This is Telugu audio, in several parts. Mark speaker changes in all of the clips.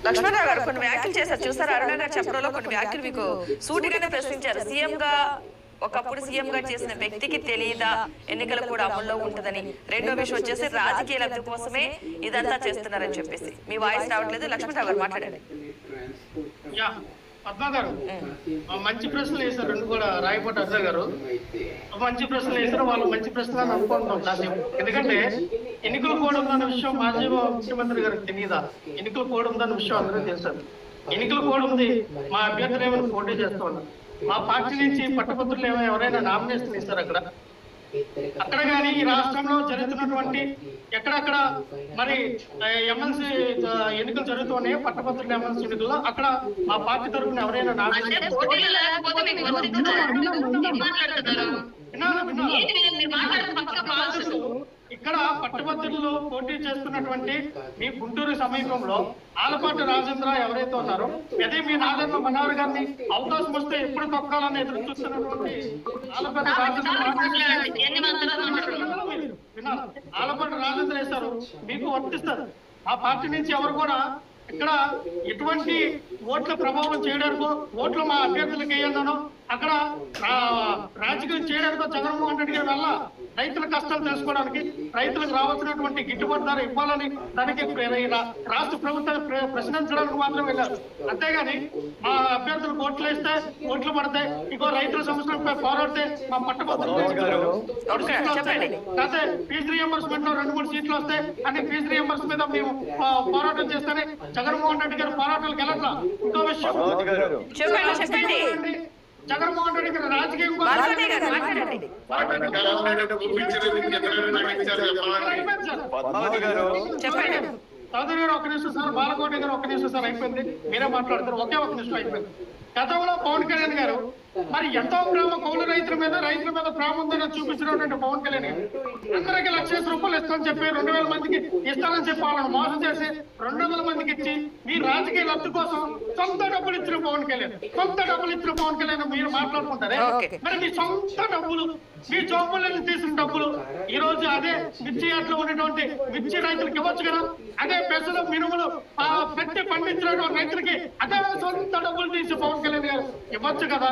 Speaker 1: లక్ష్మణరావు గారు కొన్ని వ్యాఖ్యలు చేశారు చూసారు. అరుణ గారు చెప్పడంలో కొన్ని వ్యాఖ్యలు మీకు సూటిగానే ప్రశ్నించారు. సీఎం గా ఒకప్పుడు సీఎం గా చేసిన వ్యక్తికి తెలియదా ఎన్నికలు కూడా అమల్లో ఉంటుందని. రెండో విషయం వచ్చేసి రాజకీయ లబ్ధి కోసమే ఇదంతా చేస్తున్నారని చెప్పేసి. మీ వాయిస్ రావట్లేదు. లక్ష్మణరావు గారు మాట్లాడండి.
Speaker 2: పద్మ గారు మంచి ప్రశ్నలు వేశారు. రెండు కూడా రాయపోటి అజ్జ గారు మంచి ప్రశ్నలు వేశారు. వాళ్ళు మంచి ప్రశ్నలు అని అనుకుంటున్నాం కాసేపు. ఎందుకంటే ఎన్నికల కోడ్ ఉందన్న విషయం మాజీ ముఖ్యమంత్రి గారికి తెలియదా? ఎన్నికల కోడ్ ఉందన్న విషయం అందరూ తెలుసారు. ఎన్నికల కోడ్ ఉంది. మా అభ్యర్థులు ఏమైనా పోటీ చేస్తూ ఉన్నారు. మా పార్టీ నుంచి పట్టభద్రులు ఎవరైనా నామినేషన్ ఇస్తారు అక్కడ కానీ ఈ రాష్ట్రంలో జరుగుతున్నటువంటి ఎక్కడక్కడ మరి ఎమ్మెల్సీ ఎన్నికలు జరుగుతున్నాయి. పట్టభద్రుల ఎమ్మెల్సీ ఎన్నికల్లో అక్కడ మా పార్టీ తరఫున ఎవరైనా ఇక్కడ పట్టభద్రులు పోటీ చేస్తున్నటువంటి మీ గుంటూరు సమీపంలో ఆలపాటి రాజేంద్ర ఎవరైతే ఉన్నారో అదే మీ నాగన్న మనోహర్ గారిని అవకాశం వస్తే ఎప్పుడు తొక్కాలని ఎదురు చూస్తున్నటువంటి ఆలపాటి రాజేంద్ర వేస్తారు. మీకు వర్తిస్తారు. ఆ పార్టీ నుంచి ఎవరు కూడా ఇక్కడ ఎటువంటి ఓట్ల ప్రభావం చేయడానికో ఓట్లు మా అభ్యర్థులకు వేయాలనో అక్కడ రాజకీయం చేయడానికో జగన్మోహన్ రెడ్డి గారి వల్ల రైతుల కష్టాలు తెలుసుకోవడానికి రైతులకు రావాల్సినటువంటి గిట్టుబాటు ధర ఇవ్వాలని దానికి రాష్ట్ర ప్రభుత్వం ప్రశ్నించడానికి మాత్రం వెళ్ళారు. అంతేగాని మా అభ్యర్థులకు ఓట్లు వేస్తే ఓట్లు పడతాయి ఇంకో రైతుల సమస్యలపై పోరాడితే మా పట్టభద్రులు కాకపోతే ఫీజు రియంబర్స్మెంట్ లో 2-3 సీట్లు వస్తాయి అని ఫీజు రియంబర్స్ మీద మేము పోరాటం చేస్తేనే జగన్మోహన్ రెడ్డి గారు పోరాటాలకు వెళ్ళట్లా. ఇంకో విషయం జగన్మోహన్ రెడ్డి గారు రాజకీయం చౌదరి గారు ఒక నిమిషం సార్, బాలకోటి గారు ఒక నిమిషం సార్, అయిపోయింది. మీరే మాట్లాడతారు. ఒకే ఒక నిమిషం అయిపోయింది. గతంలో పవన్ కళ్యాణ్ గారు మరి ఎంతో ప్రేమ కౌలు రైతుల మీద ప్రేమ ఉందని చూపించినటువంటి పవన్ కళ్యాణ్ గారు అందరికి ₹1,00,000 ఇస్తామని చెప్పి 2,000 మందికి ఇస్తానని చెప్పి వాళ్ళని మోసం చేసి 200 మందికి ఇచ్చి మీ రాజకీయ లబ్ధి కోసం సొంత డబ్బులు ఇచ్చిన పవన్ కళ్యాణ్ మీరు మాట్లాడుకుంటారే. మరి మీ సొంత డబ్బులు మీ జోబులను తీసిన డబ్బులు ఈ రోజు అదే మిర్చి యార్డ్లో ఉన్నటువంటి మిర్చి రైతులకు ఇవ్వచ్చు కదా. అదే పెసలు మినుములు పెట్టి పండించినటువంటి రైతులకి అదే సొంత డబ్బులు తీసి పవన్ కళ్యాణ్ గారు ఇవ్వచ్చు కదా.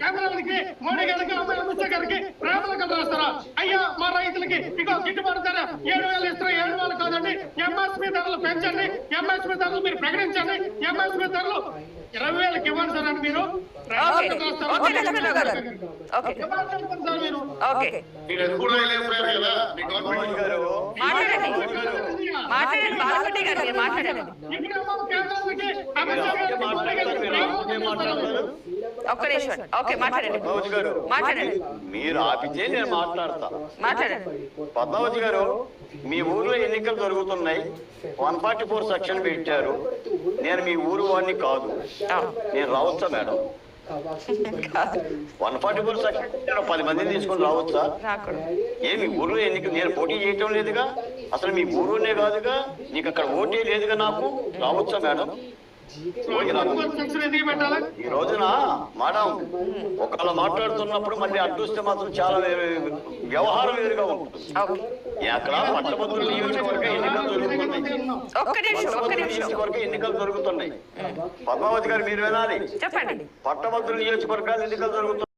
Speaker 2: కేంద్రానికి మోడీ గారికి అమిత్ షా గారికి ప్రేమలకు రాస్తారా? అయ్యా మా రైతులకి ఇక గిట్టుబాటు ధర 7,000 ఇస్తారా? 7,000 కాదండి, ఎంఎస్పీ ధరలు పెంచండి, ఎంఎస్పీ ధరలు మీరు ప్రకటించండి, ఎంఎస్పీ ధరలు 20,000కి ఇవ్వండి సార్ అని మీరు
Speaker 3: మీరు ఆపితే నేను మాట్లాడతా. పద్మావతి గారు, మీ ఊర్లో ఎన్నికలు జరుగుతున్నాయి. 144 సెక్షన్ పెట్టారు. నేను మీ ఊరు వాడిని కాదు. నేను రావచ్చా మేడం? 144 సెక్షన్ 10 మందిని తీసుకొని రావచ్చా? మీ ఊర్లో ఎన్నికలు నేను పోటీ చేయటం లేదుగా. అసలు మీ ఊరునే కాదుగా. నీకు అక్కడ ఓటే లేదుగా. నాకు రావచ్చా మేడం? ఈ రోజున మేడం ఒకవేళ మాట్లాడుతున్నప్పుడు మళ్ళీ అడ్డొస్తే మాత్రం చాలా వ్యవహారం వేరుగా ఉంటుంది. అక్కడ పట్టభద్రుల నియోజకవర్గ ఎన్నికలు జరుగుతున్నాయి. పద్మావతి గారు మీరు వినాలి. పట్టభద్రుల నియోజకవర్గాలు ఎన్నికలు జరుగుతున్నాయి.